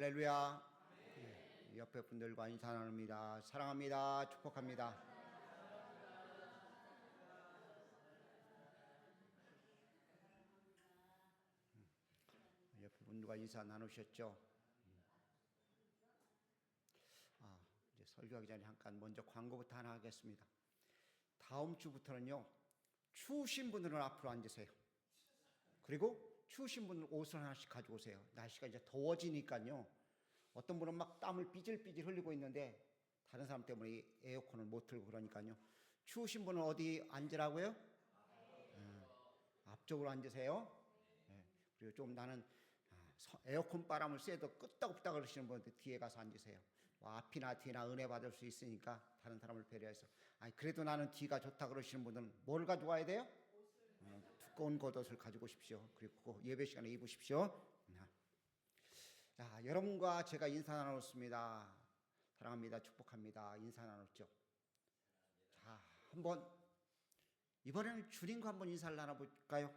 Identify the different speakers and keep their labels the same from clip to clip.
Speaker 1: 할렐루야. 옆에 분들과 인사 나눕니다. 사랑합니다. 축복합니다. 옆에 분들과 인사 나누셨죠? 이제 설교하기 전에 잠깐 먼저 광고부터 하나 하겠습니다. 다음 주부터는요, 추우신 분들은 앞으로 앉으세요. 그리고 추우신 분은 옷을 하나씩 가져오세요. 날씨가 이제 더워지니까요. 어떤 분은 막 땀을 삐질삐질 흘리고 있는데 다른 사람 때문에 에어컨을 못 틀고 그러니까요. 추우신 분은 어디 앉으라고요? 앞쪽으로 앉으세요. 그리고 좀 나는 에어컨 바람을 쐬도 끄떡없다 그러시는 분들 뒤에 가서 앉으세요. 앞이나 뒤나 은혜 받을 수 있으니까 다른 사람을 배려해서. 그래도 나는 뒤가 좋다 그러시는 분들은 뭘 가져와야 돼요? 두꺼운 겉옷을 가지고 오십시오. 그리고 예배 시간에 입으십시오. 자, 여러분과 제가 인사 나눴습니다. 사랑합니다. 축복합니다. 인사 나눴죠. 자, 한번 이번에는 주님과 한번 인사를 나눠볼까요?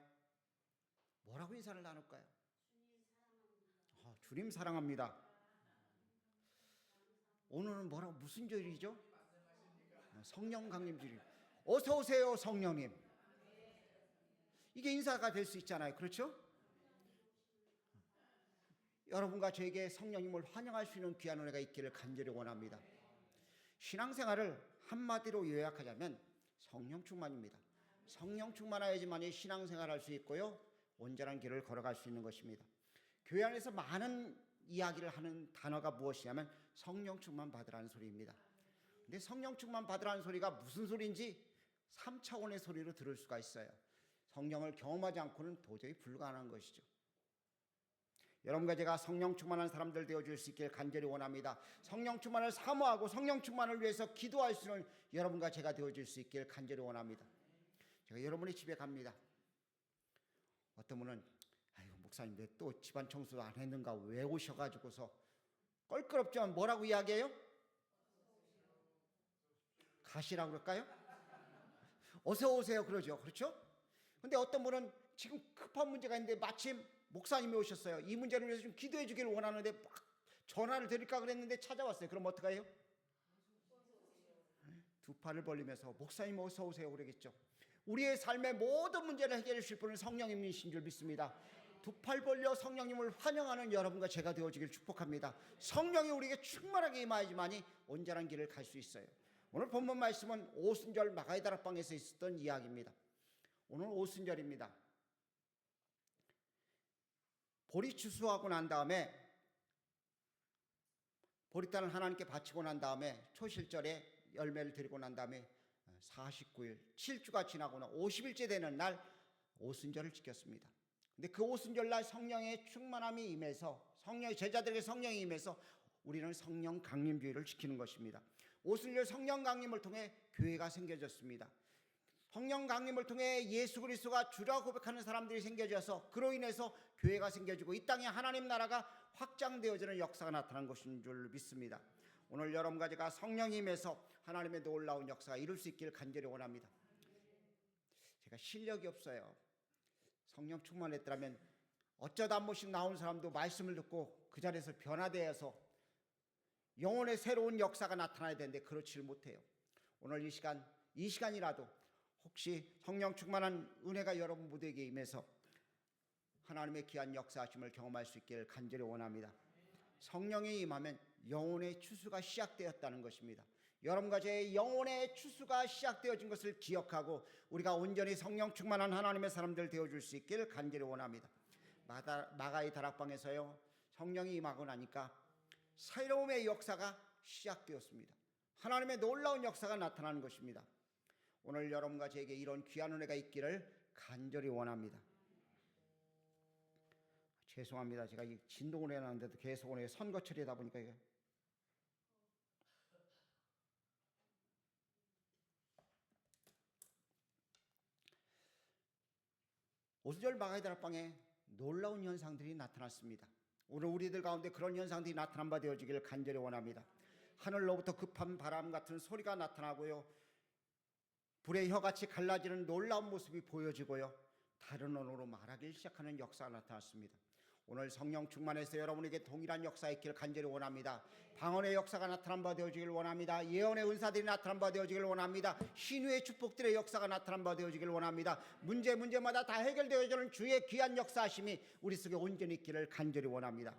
Speaker 1: 뭐라고 인사를 나눌까요? 주님 사랑합니다. 오늘은 무슨 절이죠? 성령 강림절이. 어서 오세요, 성령님. 이게 인사가 될 수 있잖아요. 그렇죠? 여러분과 저에게 성령님을 환영할 수 있는 귀한 은혜가 있기를 간절히 원합니다. 신앙생활을 한마디로 요약하자면 성령 충만입니다. 성령 충만하여야지만이 신앙생활을 할 수 있고요, 온전한 길을 걸어갈 수 있는 것입니다. 교회 안에서 많은 이야기를 하는 단어가 무엇이냐면 성령 충만 받으라는 소리입니다. 근데 성령 충만 받으라는 소리가 무슨 소리인지 3차원의 소리로 들을 수가 있어요. 성령을 경험하지 않고는 도저히 불가능한 것이죠. 여러분과 제가 성령 충만한 사람들 되어줄 수 있길 간절히 원합니다. 성령 충만을 사모하고 성령 충만을 위해서 기도할 수 있는 여러분과 제가 되어줄 수 있길 간절히 원합니다. 제가 여러분의 집에 갑니다. 어떤 분은 목사님 왜 또 집안 청소 안 했는가 왜 오셔가지고서 껄끄럽지만 뭐라고 이야기해요? 가시라고 그럴까요? 어서 오세요 그러죠. 그렇죠? 근데 어떤 분은 지금 급한 문제가 있는데 마침 목사님이 오셨어요. 이 문제를 위해서 좀 기도해 주기를 원하는데 막 전화를 드릴까 그랬는데 찾아왔어요. 그럼 어떡해요? 두 팔을 벌리면서 목사님 어서 오세요 그러겠죠. 우리의 삶의 모든 문제를 해결해 주실 분은 성령님이신 줄 믿습니다. 두 팔 벌려 성령님을 환영하는 여러분과 제가 되어지길 축복합니다. 성령이 우리에게 충만하게 임하야지만이 온전한 길을 갈 수 있어요. 오늘 본문 말씀은 오순절 마가의 다락방에서 있었던 이야기입니다. 오늘 오순절입니다. 보리 추수하고 난 다음에 보리단을 하나님께 바치고 난 다음에 초실절에 열매를 드리고 난 다음에 49일 7주가 지나고는 50일째 되는 날 오순절을 지켰습니다. 근데 그 오순절 날 성령의 충만함이 임해서 성령의 제자들에게 성령이 임해서 우리는 성령 강림주의를 지키는 것입니다. 오순절 성령 강림을 통해 교회가 생겨졌습니다. 성령 강림을 통해 예수 그리스도가 주라 고백하는 사람들이 생겨져서 그로 인해서 교회가 생겨지고 이 땅에 하나님 나라가 확장되어지는 역사가 나타난 것인 줄 믿습니다. 오늘 여러분과 제가 성령이 임해서 하나님의 놀라운 역사가 이룰 수 있기를 간절히 원합니다. 제가 실력이 없어요. 성령 충만했더라면 어쩌다 한 번씩 나온 사람도 말씀을 듣고 그 자리에서 변화되어서 영혼의 새로운 역사가 나타나야 되는데 그렇지를 못해요. 오늘 이 시간이라도 혹시 성령 충만한 은혜가 여러분 모두에게 임해서 하나님의 귀한 역사하심을 경험할 수 있기를 간절히 원합니다. 성령이 임하면 영혼의 추수가 시작되었다는 것입니다. 여러분과 제 영혼의 추수가 시작되어진 것을 기억하고 우리가 온전히 성령 충만한 하나님의 사람들 되어줄 수 있기를 간절히 원합니다. 마가의 다락방에서요, 성령이 임하고 나니까 새로움의 역사가 시작되었습니다. 하나님의 놀라운 역사가 나타나는 것입니다. 오늘 여러분과 저에게 이런 귀한 은혜가 있기를 간절히 원합니다. 죄송합니다. 제가 이 진동을 해놨는데도 계속 오늘 선거철이다 보니까 이게 오순절 마가의 다락방에 놀라운 현상들이 나타났습니다. 오늘 우리들 가운데 그런 현상들이 나타난 바 되어지기를 간절히 원합니다. 하늘로부터 급한 바람 같은 소리가 나타나고요, 불의 혀같이 갈라지는 놀라운 모습이 보여지고요, 다른 언어로 말하기 시작하는 역사가 나타났습니다. 오늘 성령 충만해서 여러분에게 동일한 역사의 길 간절히 원합니다. 방언의 역사가 나타난 바 되어지길 원합니다. 예언의 은사들이 나타난 바 되어지길 원합니다. 신유의 축복들의 역사가 나타난 바 되어지길 원합니다. 문제마다 다 해결되어지는 주의 귀한 역사하심이 우리 속에 온전히 있기를 간절히 원합니다.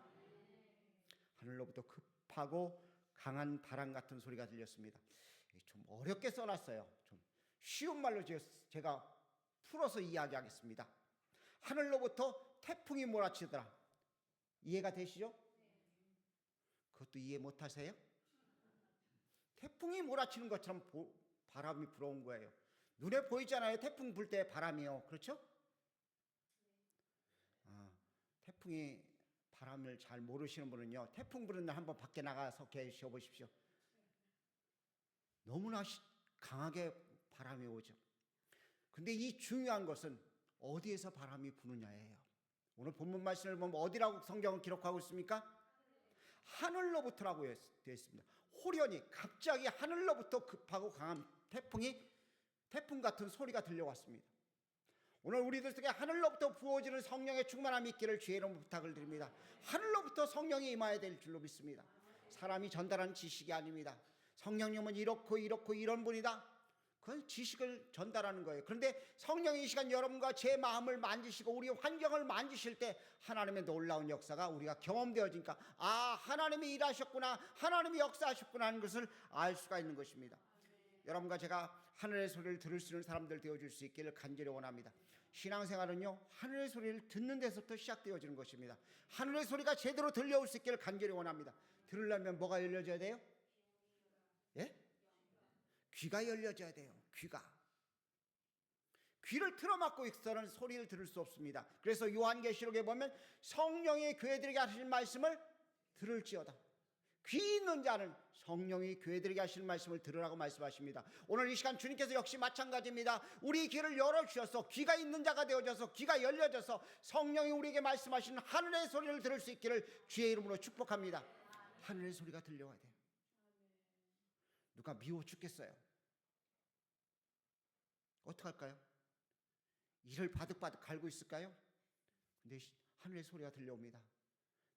Speaker 1: 하늘로부터 급하고 강한 바람 같은 소리가 들렸습니다. 좀 어렵게 써놨어요. 좀 쉬운 말로 제가 풀어서 이야기하겠습니다. 하늘로부터 태풍이 몰아치더라. 이해가 되시죠? 그것도 이해 못하세요? 태풍이 몰아치는 것처럼 바람이 불어온 거예요. 눈에 보이잖아요. 태풍 불 때 바람이요. 그렇죠? 태풍이 바람을 잘 모르시는 분은요, 태풍 부는 날 한번 밖에 나가서 계셔 보십시오. 너무나 강하게 바람이 오죠. 근데 이 중요한 것은 어디에서 바람이 부느냐예요. 오늘 본문 말씀을 보면 어디라고 성경은 기록하고 있습니까? 하늘로부터라고 되어 있습니다. 호련히 갑자기 하늘로부터 급하고 강한 태풍 같은 소리가 들려왔습니다. 오늘 우리들 속에 하늘로부터 부어지는 성령의 충만함이 있기를 주의 이름으로 부탁을 드립니다. 하늘로부터 성령이 임하여야 될 줄로 믿습니다. 사람이 전달하는 지식이 아닙니다. 성령님은 이렇고 이런 분이다. 그건 지식을 전달하는 거예요. 그런데 성령이 이 시간 여러분과 제 마음을 만지시고 우리 환경을 만지실 때 하나님의 놀라운 역사가 우리가 경험되어지니까 하나님이 일하셨구나, 하나님이 역사하셨구나 하는 것을 알 수가 있는 것입니다. 여러분과 제가 하늘의 소리를 들을 수 있는 사람들 되어줄 수 있기를 간절히 원합니다. 신앙생활은요, 하늘의 소리를 듣는 데서부터 시작되어지는 것입니다. 하늘의 소리가 제대로 들려올 수 있기를 간절히 원합니다. 들으려면 뭐가 열려져야 돼요? 예? 귀가 열려져야 돼요. 귀를 틀어막고 있어서는 소리를 들을 수 없습니다. 그래서 요한계시록에 보면 성령이 교회들에게 하실 말씀을 들을지어다. 귀 있는 자는 성령이 교회들에게 하실 말씀을 들으라고 말씀하십니다. 오늘 이 시간 주님께서 역시 마찬가지입니다. 우리 귀를 열어주셔서 귀가 있는 자가 되어져서 귀가 열려져서 성령이 우리에게 말씀하시는 하늘의 소리를 들을 수 있기를 주의 이름으로 축복합니다. 하늘의 소리가 들려와야 돼요. 누가 미워 죽겠어요. 어떡할까요? 이를 바득바득 갈고 있을까요? 근데 하늘의 소리가 들려옵니다.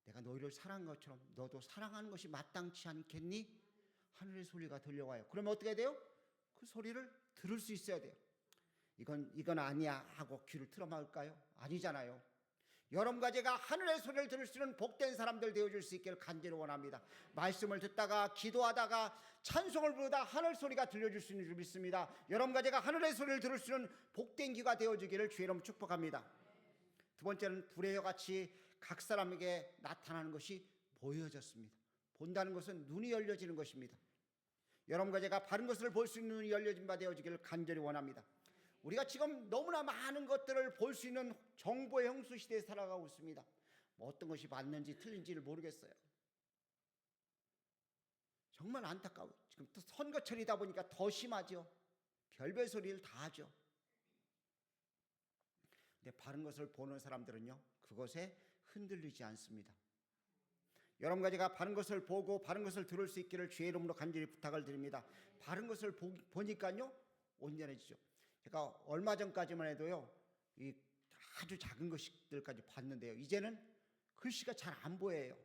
Speaker 1: 내가 너희를 사랑한 것처럼 너도 사랑하는 것이 마땅치 않겠니? 하늘의 소리가 들려와요. 그러면 어떻게 돼요? 그 소리를 들을 수 있어야 돼요. 이건 아니야 하고 귀를 틀어막을까요? 아니잖아요. 여러분과 제가 하늘의 소리를 들을 수 있는 복된 사람들 되어줄 수 있기를 간절히 원합니다. 말씀을 듣다가 기도하다가 찬송을 부르다 하늘 소리가 들려줄 수 있는 줄 믿습니다. 여러분과 제가 하늘의 소리를 들을 수 있는 복된 귀가 되어주기를 주의 이름으로 축복합니다. 두 번째는 불의 여같이 각 사람에게 나타나는 것이 보여졌습니다. 본다는 것은 눈이 열려지는 것입니다. 여러분과 제가 바른 것을 볼 수 있는 눈이 열려진 바 되어지기를 간절히 원합니다. 우리가 지금 너무나 많은 것들을 볼 수 있는 정보의 홍수 시대에 살아가고 있습니다. 어떤 것이 맞는지 틀린지를 모르겠어요. 정말 안타까워요. 지금 또 선거철이다 보니까 더 심하죠. 별별 소리를 다 하죠. 근데 바른 것을 보는 사람들은요, 그것에 흔들리지 않습니다. 여러분과 제가 바른 것을 보고 바른 것을 들을 수 있기를 주의 이름으로 간절히 부탁을 드립니다. 바른 것을 보니까요, 온전해지죠. 제가 얼마 전까지만 해도요, 이 아주 작은 것들까지 봤는데요, 이제는 글씨가 잘 안 보여요.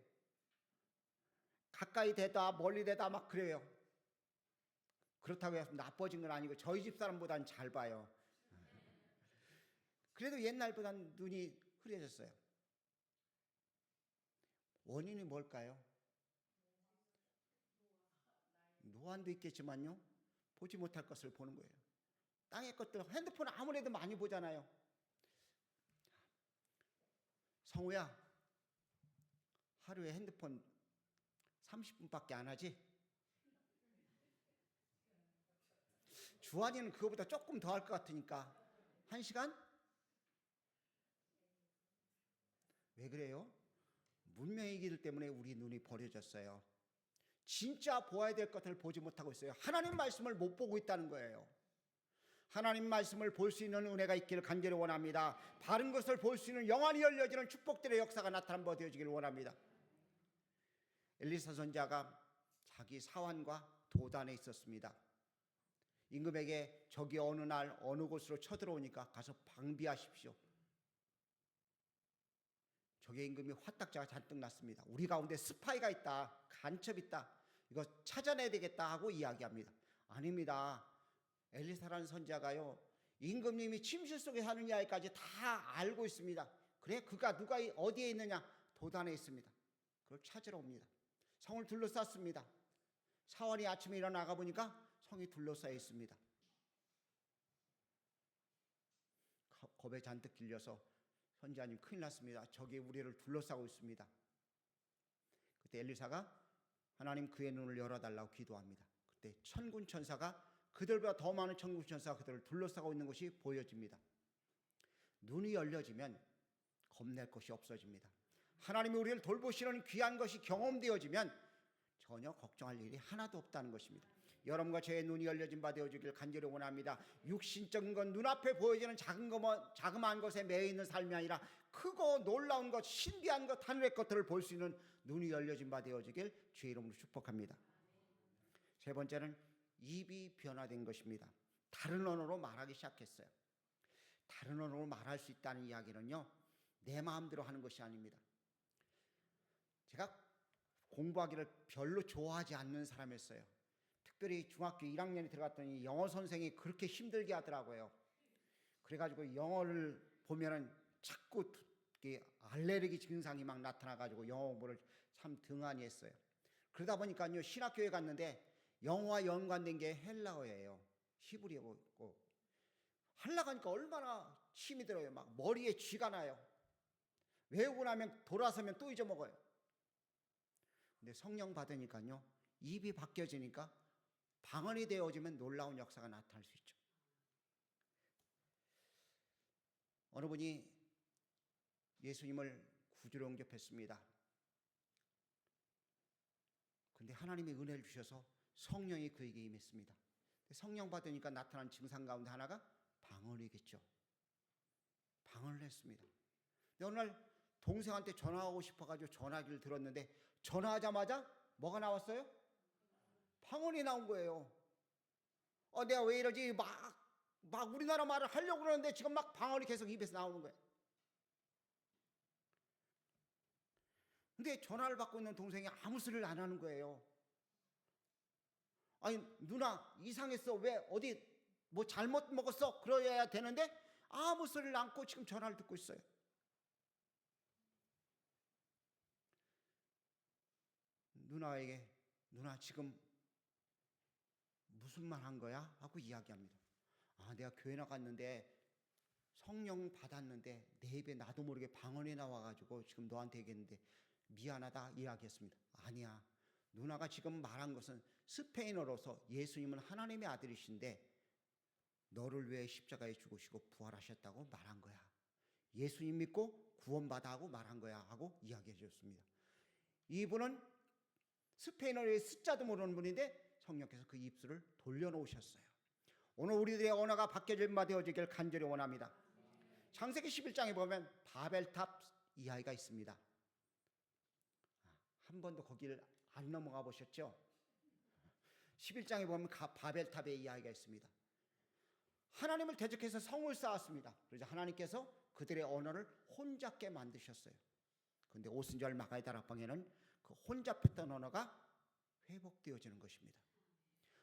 Speaker 1: 가까이 대다 멀리 대다 막 그래요. 그렇다고 해서 나빠진 건 아니고 저희 집 사람보다는 잘 봐요. 그래도 옛날보다는 눈이 흐려졌어요. 원인이 뭘까요? 노안도 있겠지만요, 보지 못할 것을 보는 거예요. 땅의 것들, 핸드폰 아무래도 많이 보잖아요. 성우야, 하루에 핸드폰 30분밖에 안 하지? 주한이는 그거보다 조금 더 할 것 같으니까 1시간? 왜 그래요? 문명의 길 때문에 우리 눈이 버려졌어요. 진짜 보아야 될 것을 보지 못하고 있어요. 하나님 말씀을 못 보고 있다는 거예요. 하나님 말씀을 볼 수 있는 은혜가 있기를 간절히 원합니다. 바른 것을 볼 수 있는 영안이 열려지는 축복들의 역사가 나타난 바 되어지기를 원합니다. 엘리사 선지자가 자기 사환과 도단에 있었습니다. 임금에게 적이 어느 날 어느 곳으로 쳐들어오니까 가서 방비하십시오. 적의 임금이 화딱지가 잔뜩 났습니다. 우리 가운데 스파이가 있다, 간첩 있다, 이거 찾아내야 되겠다 하고 이야기합니다. 아닙니다. 엘리사라는 선지자가요, 임금님이 침실 속에 사는 이야기까지 다 알고 있습니다. 그래, 그가 누가 어디에 있느냐? 도단에 있습니다. 그걸 찾으러 옵니다. 성을 둘러쌌습니다. 사월이 아침에 일어나가 보니까 성이 둘러싸여 있습니다. 겁에 잔뜩 길려서 선지자님 큰일 났습니다. 적이 우리를 둘러싸고 있습니다. 그때 엘리사가 하나님 그의 눈을 열어달라고 기도합니다. 그때 천군 천사가, 그들보다 더 많은 천군 천사가 그들을 둘러싸고 있는 것이 보여집니다. 눈이 열려지면 겁낼 것이 없어집니다. 하나님이 우리를 돌보시는 귀한 것이 경험되어지면 전혀 걱정할 일이 하나도 없다는 것입니다. 여러분과 저의 눈이 열려진 바 되어주길 간절히 원합니다. 육신적인 건 눈앞에 보여지는 자그마한 것에 매여 있는 삶이 아니라 크고 놀라운 것, 신비한 것, 하늘의 것들을 볼 수 있는 눈이 열려진 바 되어주길 주의 이름으로 축복합니다. 세 번째는 입이 변화된 것입니다. 다른 언어로 말하기 시작했어요. 다른 언어로 말할 수 있다는 이야기는요, 내 마음대로 하는 것이 아닙니다. 제가 공부하기를 별로 좋아하지 않는 사람이었어요. 특별히 중학교 1학년에 들어갔더니 영어 선생이 그렇게 힘들게 하더라고요. 그래가지고 영어를 보면은 자꾸 알레르기 증상이 막 나타나가지고 영어 공부를 참 등한히 했어요. 그러다 보니까요, 신학교에 갔는데 영어와 연관된 게 헬라어예요. 히브리어고. 하려고 하니까 얼마나 힘이 들어요. 막 머리에 쥐가 나요. 외우고 나면 돌아서면 또 잊어먹어요. 근데 성령 받으니까요, 입이 바뀌어지니까 방언이 되어지면 놀라운 역사가 나타날 수 있죠. 어느 분이 예수님을 구주로 영접했습니다. 근데 하나님의 은혜를 주셔서 성령이 그에게 임했습니다. 성령 받으니까 나타난 증상 가운데 하나가 방언이겠죠. 방언을 했습니다. 근데 어느 날 동생한테 전화하고 싶어가지고 전화기를 들었는데 전화하자마자 뭐가 나왔어요? 방언이 나온 거예요. 내가 왜 이러지? 막 우리나라 말을 하려고 그러는데 지금 막 방언이 계속 입에서 나오는 거예요. 근데 전화를 받고 있는 동생이 아무 소리를 안 하는 거예요. 아니, 누나 이상했어. 왜 어디 뭐 잘못 먹었어? 그래야 되는데 아무 소리를 않고 지금 전화를 듣고 있어요. 누나에게, 누나 지금 무슨 말 한 거야? 하고 이야기합니다. 내가 교회 나갔는데 성령 받았는데 내 입에 나도 모르게 방언이 나와가지고 지금 너한테 얘기했는데 미안하다 이야기했습니다. 아니야, 누나가 지금 말한 것은 스페인어로서 예수님은 하나님의 아들이신데 너를 위해 십자가에 죽으시고 부활하셨다고 말한 거야. 예수님 믿고 구원받아 하고 말한 거야 하고 이야기해 줬습니다. 이분은 스페인어의 숫자도 모르는 분인데 성령께서 그 입술을 돌려놓으셨어요. 오늘 우리들의 언어가 바뀌어질 바 되어지길 간절히 원합니다. 창세기 11장에 보면 바벨탑 이야기가 있습니다. 한 번도 거기를 안 넘어가 보셨죠? 11장에 보면 바벨탑의 이야기가 있습니다. 하나님을 대적해서 성을 쌓았습니다. 그래서 하나님께서 그들의 언어를 혼잡게 만드셨어요. 그런데 오순절 마가의 다락방에는 그 혼잡했던 언어가 회복되어지는 것입니다.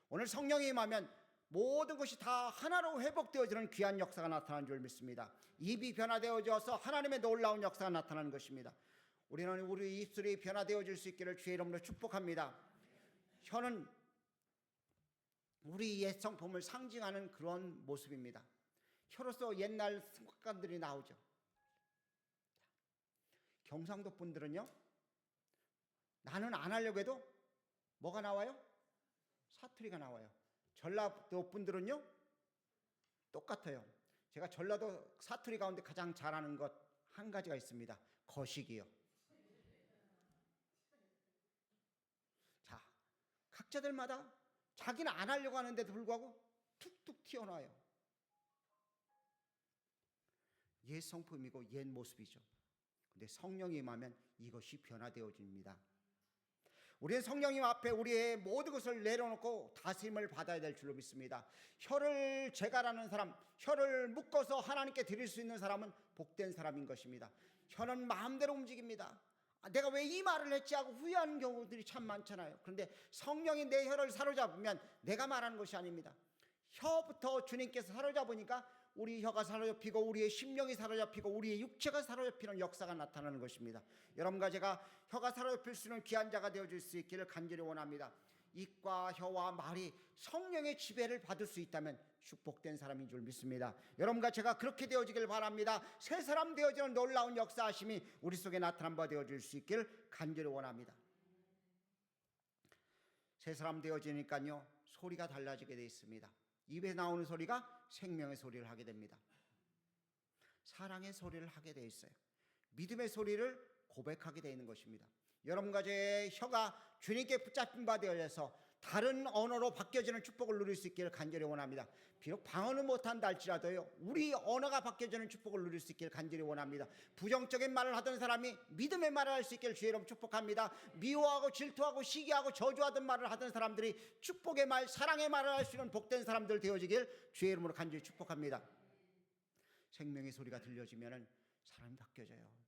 Speaker 1: 오늘 성령이 임하면 모든 것이 다 하나로 회복되어지는 귀한 역사가 나타나는 줄 믿습니다. 입이 변화되어져서 하나님의 놀라운 역사가 나타나는 것입니다. 우리는 우리 입술이 변화되어질 수 있기를 주의 이름으로 축복합니다. 혀는 우리 옛 성품을 상징하는 그런 모습입니다. 혀로서 옛날 습관들이 나오죠. 경상도 분들은요, 나는 안 하려고 해도 뭐가 나와요? 사투리가 나와요. 전라도 분들은요, 똑같아요. 제가 전라도 사투리 가운데 가장 잘하는 것 한 가지가 있습니다. 거식이요. 자, 각자들마다 자기는 안 하려고 하는데도 불구하고 툭툭 튀어나와요. 옛 성품이고 옛 모습이죠. 근데 성령이 임하면 이것이 변화되어집니다. 우리는 성령님 앞에 우리의 모든 것을 내려놓고 다스림을 받아야 될 줄로 믿습니다. 혀를 제갈하는 사람, 혀를 묶어서 하나님께 드릴 수 있는 사람은 복된 사람인 것입니다. 혀는 마음대로 움직입니다. 내가 왜 이 말을 했지 하고 후회하는 경우들이 참 많잖아요. 그런데 성령이 내 혀를 사로잡으면 내가 말하는 것이 아닙니다. 혀부터 주님께서 사로잡으니까 우리 혀가 사로잡히고 우리의 심령이 사로잡히고 우리의 육체가 사로잡히는 역사가 나타나는 것입니다. 여러분과 제가 혀가 사로잡힐 수 있는 귀한 자가 되어줄 수 있기를 간절히 원합니다. 입과 혀와 말이 성령의 지배를 받을 수 있다면 축복된 사람인 줄 믿습니다. 여러분과 제가 그렇게 되어지길 바랍니다. 새 사람 되어지는 놀라운 역사하심이 우리 속에 나타난 바 되어질 수 있기를 간절히 원합니다. 새 사람 되어지니까요, 소리가 달라지게 되어 있습니다. 입에 나오는 소리가 생명의 소리를 하게 됩니다. 사랑의 소리를 하게 되어 있어요. 믿음의 소리를 고백하게 되어 있는 것입니다. 여러분과 제 혀가 주님께 붙잡힌 바 되어서 다른 언어로 바뀌어지는 축복을 누릴 수 있기를 간절히 원합니다. 비록 방언은 못한다 할지라도요, 우리 언어가 바뀌어지는 축복을 누릴 수 있기를 간절히 원합니다. 부정적인 말을 하던 사람이 믿음의 말을 할 수 있기를 주의 이름으로 축복합니다. 미워하고 질투하고 시기하고 저주하던 말을 하던 사람들이 축복의 말, 사랑의 말을 할 수 있는 복된 사람들 되어지길 주의 이름으로 간절히 축복합니다. 생명의 소리가 들려지면 사람이 바뀌어져요.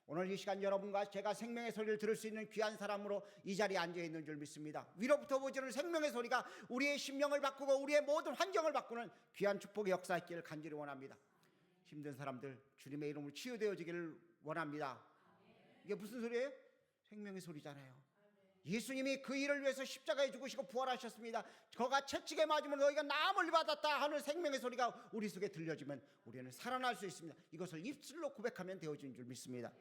Speaker 1: 오늘 이 시간 여러분과 제가 생명의 소리를 들을 수 있는 귀한 사람으로 이 자리에 앉아 있는 줄 믿습니다. 위로부터 보지는 생명의 소리가 우리의 심령을 바꾸고 우리의 모든 환경을 바꾸는 귀한 축복의 역사있기를 간절히 원합니다. 힘든 사람들 주님의 이름으로 치유되어지기를 원합니다. 이게 무슨 소리예요? 생명의 소리잖아요. 예수님이 그 일을 위해서 십자가에 죽으시고 부활하셨습니다. 그가 채찍에 맞으면 너희가 나음을 받았다 하는 생명의 소리가 우리 속에 들려지면 우리는 살아날 수 있습니다. 이것을 입술로 고백하면 되어진 줄 믿습니다.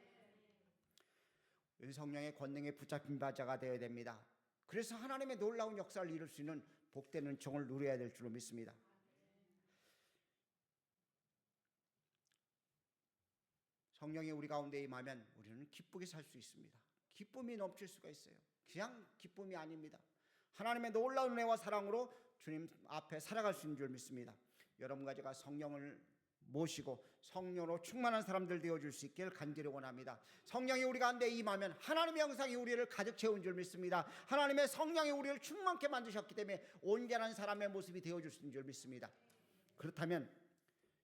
Speaker 1: 성령의 권능에 붙잡힌 자가 되어야 됩니다. 그래서 하나님의 놀라운 역사를 이룰 수 있는 복된 은총을 누려야 될 줄로 믿습니다. 성령이 우리 가운데 임하면 우리는 기쁘게 살 수 있습니다. 기쁨이 넘칠 수가 있어요. 그냥 기쁨이 아닙니다. 하나님의 놀라운 은혜와 사랑으로 주님 앞에 살아갈 수 있는 줄 믿습니다. 여러분과 제가 성령을 모시고 성령으로 충만한 사람들 되어줄 수 있기를 간절히 원합니다. 성령이 우리 가운데 임하면 하나님의 영상이 우리를 가득 채운 줄 믿습니다. 하나님의 성령이 우리를 충만케 만드셨기 때문에 온전한 사람의 모습이 되어줄 수 있는 줄 믿습니다. 그렇다면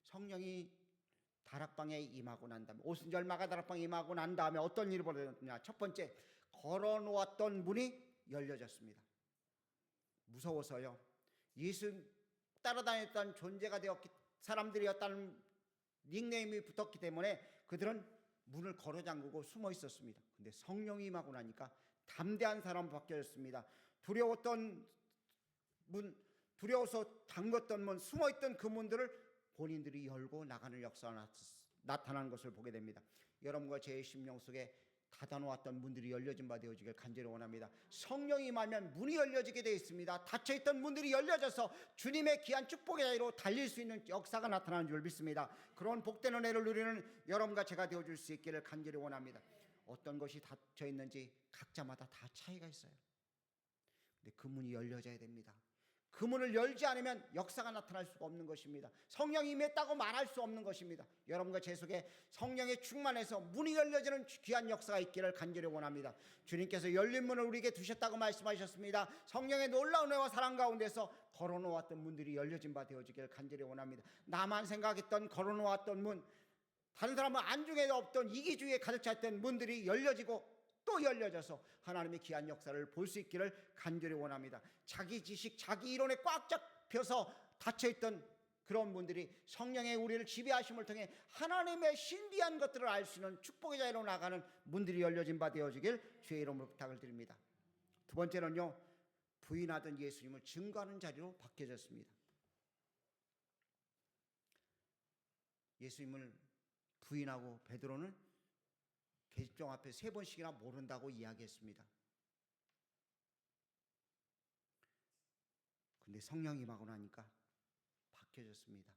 Speaker 1: 성령이 다락방에 임하고 난 다음에 오순절 마가다락방에 임하고 난 다음에 어떤 일이 벌어졌느냐. 첫 번째, 걸어놓았던 문이 열려졌습니다. 무서워서요, 예수 따라다녔던 존재가 되었기, 사람들이었다는 닉네임이 붙었기 때문에 그들은 문을 걸어 잠그고 숨어 있었습니다. 근데 성령이 임하고 나니까 담대한 사람으로 바뀌었습니다. 두려웠던 문, 두려워서 잠궜던 문, 숨어 있던 그 문들을 본인들이 열고 나가는 역사가 나타나는 것을 보게 됩니다. 여러분과 제 심령 속에 닫아놓았던 문들이 열려진 바 되어지길 간절히 원합니다. 성령이 임하면 문이 열려지게 되어 있습니다. 닫혀있던 문들이 열려져서 주님의 귀한 축복의 자리로 달릴 수 있는 역사가 나타나는 줄 믿습니다. 그런 복된 은혜를 누리는 여러분과 제가 되어줄 수 있기를 간절히 원합니다. 어떤 것이 닫혀있는지 각자마다 다 차이가 있어요. 근데 그 문이 열려져야 됩니다. 그 문을 열지 않으면 역사가 나타날 수가 없는 것입니다. 성령이 임했다고 말할 수 없는 것입니다. 여러분과 제 속에 성령의 충만해서 문이 열려지는 귀한 역사가 있기를 간절히 원합니다. 주님께서 열린 문을 우리에게 두셨다고 말씀하셨습니다. 성령의 놀라운 은혜와 사랑 가운데서 걸어놓았던 문들이 열려진 바 되어지기를 간절히 원합니다. 나만 생각했던 걸어놓았던 문, 다른 사람은 안중에 없던 이기주의에 가득 찼던 문들이 열려지고 또 열려져서 하나님의 귀한 역사를 볼 수 있기를 간절히 원합니다. 자기 지식, 자기 이론에 꽉 잡혀서 닫혀있던 그런 분들이 성령의 우리를 지배하심을 통해 하나님의 신비한 것들을 알 수 있는 축복의 자리로 나가는 문들이 열려진 바 되어지길 주의 이름으로 부탁을 드립니다. 두 번째는요, 부인하던 예수님을 증거하는 자리로 바뀌어졌습니다. 예수님을 부인하고 베드로는 계집종 앞에 3번씩이나 모른다고 이야기했습니다. 근데 성령이 임하고 나니까 바뀌어졌습니다.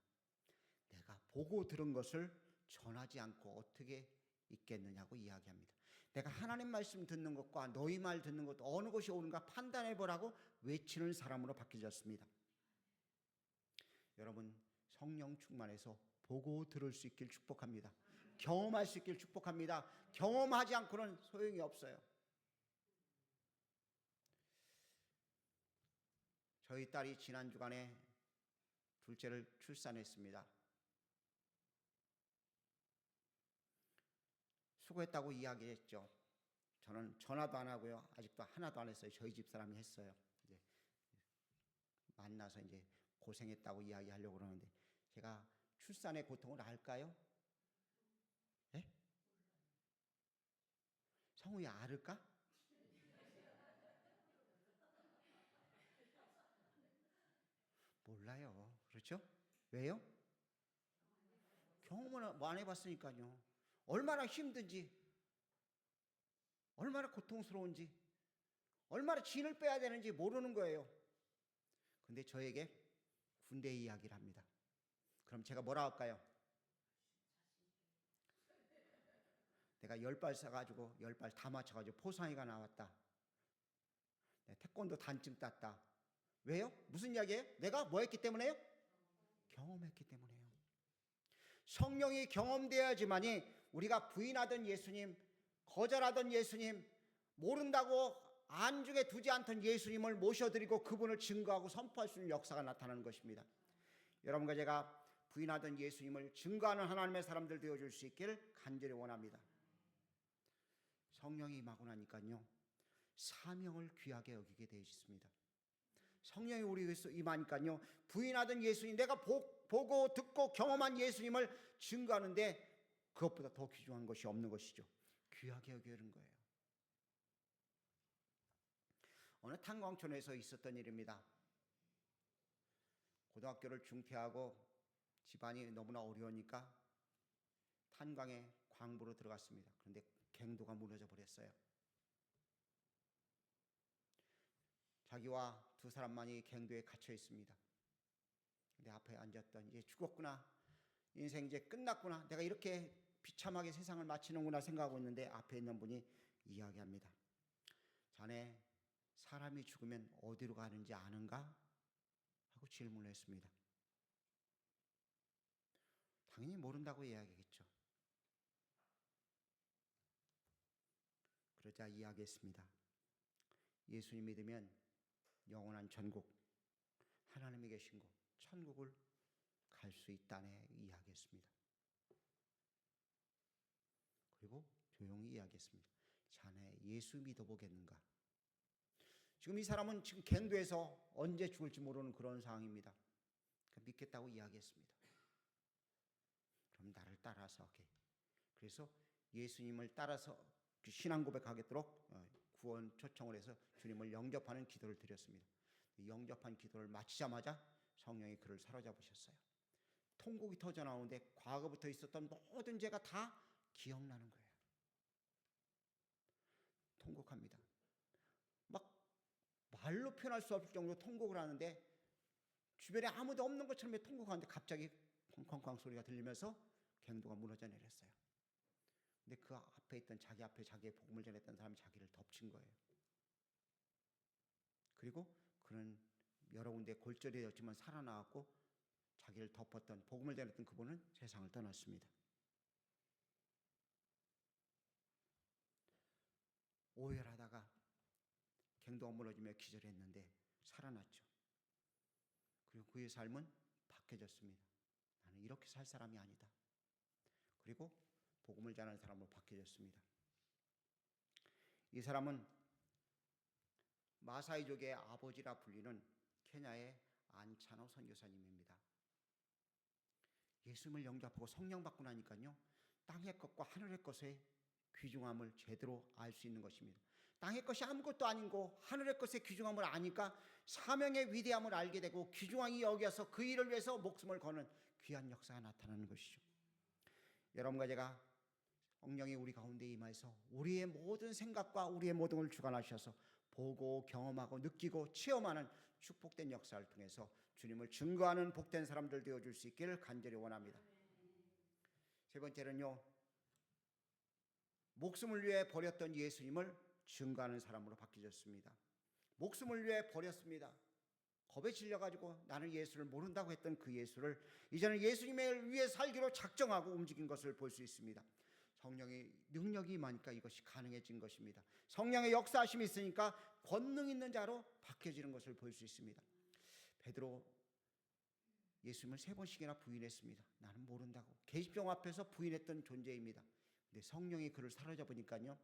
Speaker 1: 내가 보고 들은 것을 전하지 않고 어떻게 있겠느냐고 이야기합니다. 내가 하나님 말씀 듣는 것과 너희 말 듣는 것 어느 것이 옳은가 판단해보라고 외치는 사람으로 바뀌어졌습니다. 여러분, 성령 충만해서 보고 들을 수 있길 축복합니다. 경험할 수 있길 축복합니다. 경험하지 않고는 소용이 없어요. 저희 딸이 지난 주간에 둘째를 출산했습니다. 수고했다고 이야기했죠. 저는 전화도 안 하고요. 아직도 하나도 안 했어요. 저희 집 사람이 했어요. 이제 만나서 이제 고생했다고 이야기하려고 그러는데 제가 출산의 고통을 알까요? 예? 성우야 알을까? 몰라요. 그렇죠? 왜요? 경험을 뭐 안 해봤으니까요. 얼마나 힘든지, 얼마나 고통스러운지, 얼마나 진을 빼야 되는지 모르는 거예요. 근데 저에게 군대 이야기를 합니다. 그럼 제가 뭐라 할까요? 내가 10발 쏴가지고 10발 다 맞춰가지고 포상이가 나왔다. 태권도 단증 땄다. 왜요? 무슨 이야기예요? 내가 뭐 했기 때문에요? 경험했기 때문에요. 성령이 경험되어야지만이 우리가 부인하던 예수님, 거절하던 예수님, 모른다고 안중에 두지 않던 예수님을 모셔드리고 그분을 증거하고 선포할 수 있는 역사가 나타나는 것입니다. 여러분과 제가 부인하던 예수님을 증거하는 하나님의 사람들 되어줄 수 있기를 간절히 원합니다. 성령이 임하고 나니까요, 사명을 귀하게 여기게 되어 있습니다. 성령이 우리에게서 임하니까요, 부인하던 예수님, 내가 보고 듣고 경험한 예수님을 증거하는데 그것보다 더 귀중한 것이 없는 것이죠. 귀하게 여기는 거예요. 어느 탄광촌에서 있었던 일입니다. 고등학교를 중퇴하고 집안이 너무나 어려우니까 탄광에 광부로 들어갔습니다. 그런데 갱도가 무너져 버렸어요. 자기와 두 사람만이 갱도에 갇혀 있습니다. 근데 앞에 앉았던 이제 죽었구나, 인생 이제 끝났구나, 내가 이렇게 비참하게 세상을 마치는구나 생각하고 있는데 앞에 있는 분이 이야기합니다. 자네 사람이 죽으면 어디로 가는지 아는가? 하고 질문을 했습니다. 당연히 모른다고 이야기했죠. 그러자 이야기했습니다. 예수님 믿으면 영원한 전국, 하나님이 계신 곳, 천국을 갈 수 있다네 이야기했습니다. 그리고 조용히 이야기했습니다. 자네 예수 믿어보겠는가? 지금 이 사람은 지금 갱도에서 언제 죽을지 모르는 그런 상황입니다. 믿겠다고 이야기했습니다. 그럼 나를 따라서 하게. 그래서 예수님을 따라서 신앙 고백하겠도록 구원 초청을 해서 주님을 영접하는 기도를 드렸습니다. 영접한 기도를 마치자마자 성령이 그를 사로잡으셨어요. 통곡이 터져 나오는데 과거부터 있었던 모든 죄가 다 기억나는 거예요. 통곡합니다. 막 말로 표현할 수 없을 정도로 통곡을 하는데 주변에 아무도 없는 것처럼 통곡하는데 갑자기 쾅쾅쾅 소리가 들리면서 갱도가 무너져 내렸어요. 근데 그 앞에 있던 자기 앞에 자기의 복음을 전했던 사람이 자기를 덮친 거예요. 그리고 그는 여러 군데 골절이 되었지만 살아나왔고 자기를 덮었던 복음을 전했던 그분은 세상을 떠났습니다. 오열하다가 갱도가 무너지며 기절했는데 살아났죠. 그리고 그의 삶은 바뀌어졌습니다. 나는 이렇게 살 사람이 아니다. 그리고 복음을 전하는 사람으로 바뀌어졌습니다. 이 사람은 마사이족의 아버지라 불리는 케냐의 안차노 선교사님입니다. 예수님을 영접하고 성령 받고 나니까요, 땅의 것과 하늘의 것의 귀중함을 제대로 알 수 있는 것입니다. 땅의 것이 아무것도 아니고 하늘의 것의 귀중함을 아니까 사명의 위대함을 알게 되고 귀중하게 여겨서 그 일을 위해서 목숨을 거는 귀한 역사가 나타나는 것이죠. 여러분과 제가 성령이 우리 가운데 임하여서 우리의 모든 생각과 우리의 모든 걸 주관하셔서 보고 경험하고 느끼고 체험하는 축복된 역사를 통해서 주님을 증거하는 복된 사람들 되어줄 수 있기를 간절히 원합니다. 세 번째는요, 목숨을 위해 버렸던 예수님을 증거하는 사람으로 바뀌어졌습니다. 목숨을 위해 버렸습니다. 겁에 질려가지고 나는 예수를 모른다고 했던 그 예수를 이제는 예수님을 위해 살기로 작정하고 움직인 것을 볼 수 있습니다. 성령의 능력이 임하니까 이것이 가능해진 것입니다. 성령의 역사하심이 있으니까 권능 있는 자로 바뀌어지는 것을 볼 수 있습니다. 베드로 예수님을 3번씩이나 부인했습니다. 나는 모른다고. 계집종 앞에서 부인했던 존재입니다. 근데 성령이 그를 사로잡으니까요.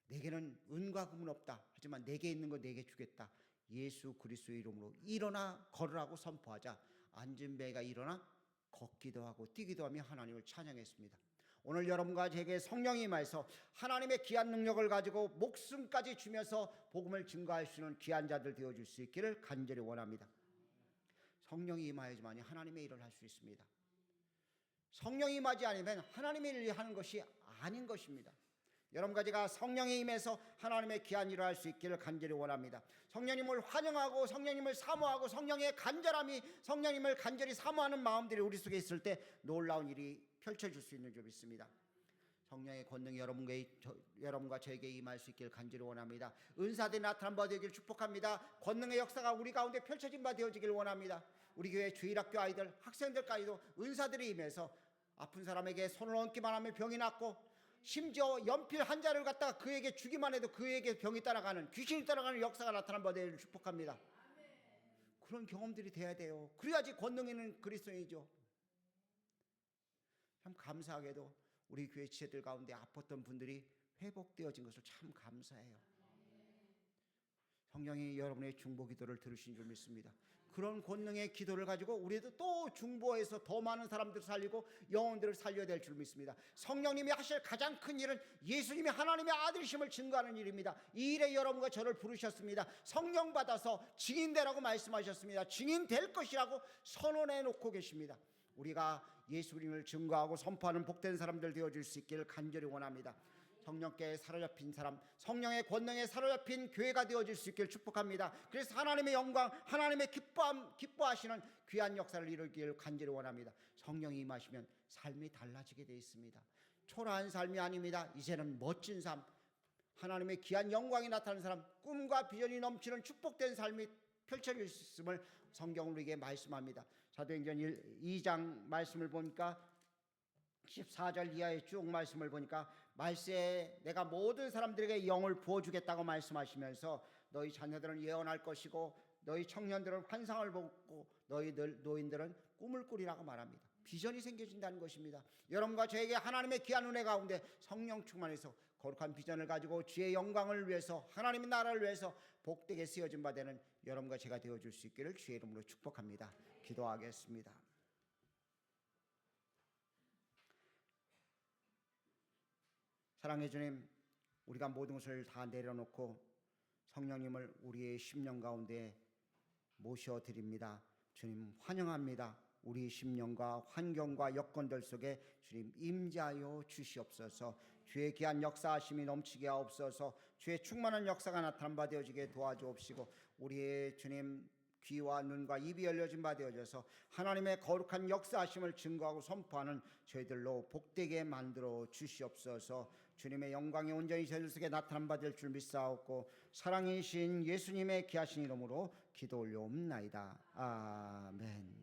Speaker 1: 내게는 은과 금은 없다. 하지만 내게 있는 거 내게 주겠다. 예수 그리스도의 이름으로 일어나 걸으라고 선포하자 앉은 배가 일어나 걷기도 하고 뛰기도 하며 하나님을 찬양했습니다. 오늘 여러분과 제게 성령이 임하여서 하나님의 귀한 능력을 가지고 목숨까지 주면서 복음을 증거할 수 있는 귀한 자들 되어줄 수 있기를 간절히 원합니다. 성령이 임하여야지만이 하나님의 일을 할 수 있습니다. 성령이 임하지 않으면 하나님의 일을 하는 것이 아닌 것입니다. 여러분과 제가 성령이 임해서 하나님의 귀한 일을 할 수 있기를 간절히 원합니다. 성령님을 환영하고 성령님을 사모하고 성령의 간절함이 성령님을 간절히 사모하는 마음들이 우리 속에 있을 때 놀라운 일이 펼쳐질 수 있는 줄 믿습니다. 성령의 권능이 여러분과 저에게 임할 수 있기를 간절히 원합니다. 은사들이 나타난 바 되기를 축복합니다. 권능의 역사가 우리 가운데 펼쳐진 바 되어지기를 원합니다. 우리 교회 주일학교 아이들, 학생들까지도 은사들이 임해서 아픈 사람에게 손을 얹기만 하면 병이 낫고 심지어 연필 한 자를 갖다가 그에게 주기만 해도 그에게 병이 따라가는, 귀신이 따라가는 역사가 나타난 바 되기를 축복합니다. 그런 경험들이 돼야 돼요. 그래야지 권능 있는 그리스도인이죠. 참 감사하게도 우리 교회 지체들 가운데 아팠던 분들이 회복되어진 것을 참 감사해요. 성령이 여러분의 중보 기도를 들으신 줄 믿습니다. 그런 권능의 기도를 가지고 우리도 또 중보해서 더 많은 사람들을 살리고 영혼들을 살려야 될 줄 믿습니다. 성령님이 하실 가장 큰 일은 예수님이 하나님의 아들이심을 증거하는 일입니다. 이 일에 여러분과 저를 부르셨습니다. 성령 받아서 증인되라고 말씀하셨습니다. 증인될 것이라고 선언해 놓고 계십니다. 우리가 예수님을 증거하고 선포하는 복된 사람들 되어줄 수 있기를 간절히 원합니다. 성령께 사로잡힌 사람, 성령의 권능에 사로잡힌 교회가 되어질 수 있기를 축복합니다. 그래서 하나님의 영광, 하나님의 기뻐하시는 귀한 역사를 이루기를 간절히 원합니다. 성령이 임하시면 삶이 달라지게 되어 있습니다. 초라한 삶이 아닙니다. 이제는 멋진 삶, 하나님의 귀한 영광이 나타나는 사람, 꿈과 비전이 넘치는 축복된 삶이 펼쳐질 수 있음을 성경은 우리에게 말씀합니다. 사도행전 2장 말씀을 보니까 14절 이하의 쭉 말씀을 보니까 말세에 내가 모든 사람들에게 영을 부어주겠다고 말씀하시면서 너희 자녀들은 예언할 것이고 너희 청년들은 환상을 보고 너희 노인들은 꿈을 꾸리라고 말합니다. 비전이 생겨진다는 것입니다. 여러분과 저에게 하나님의 귀한 은혜 가운데 성령 충만해서 거룩한 비전을 가지고 주의 영광을 위해서 하나님의 나라를 위해서 복되게 쓰여진 바 되는 여러분과 제가 되어줄 수 있기를 주의 이름으로 축복합니다. 기도하겠습니다. 사랑해 주님, 우리가 모든 것을 다 내려놓고 성령님을 우리의 심령 가운데 모셔드립니다. 주님 환영합니다. 우리 심령과 환경과 여건들 속에 주님 임재하여 주시옵소서. 주의 귀한 역사하심이 넘치게 하옵소서. 주의 충만한 역사가 나타난 바 되어지게 도와주옵시고 우리의 주님 귀와 눈과 입이 열려진 바 되어져서 하나님의 거룩한 역사하심을 증거하고 선포하는 저희들로 복되게 만들어 주시옵소서. 주님의 영광이 온전히 저희들 속에 나타난 바 될 줄 믿사옵고 사랑이신 예수님의 귀하신 이름으로 기도 올려옵나이다. 아멘.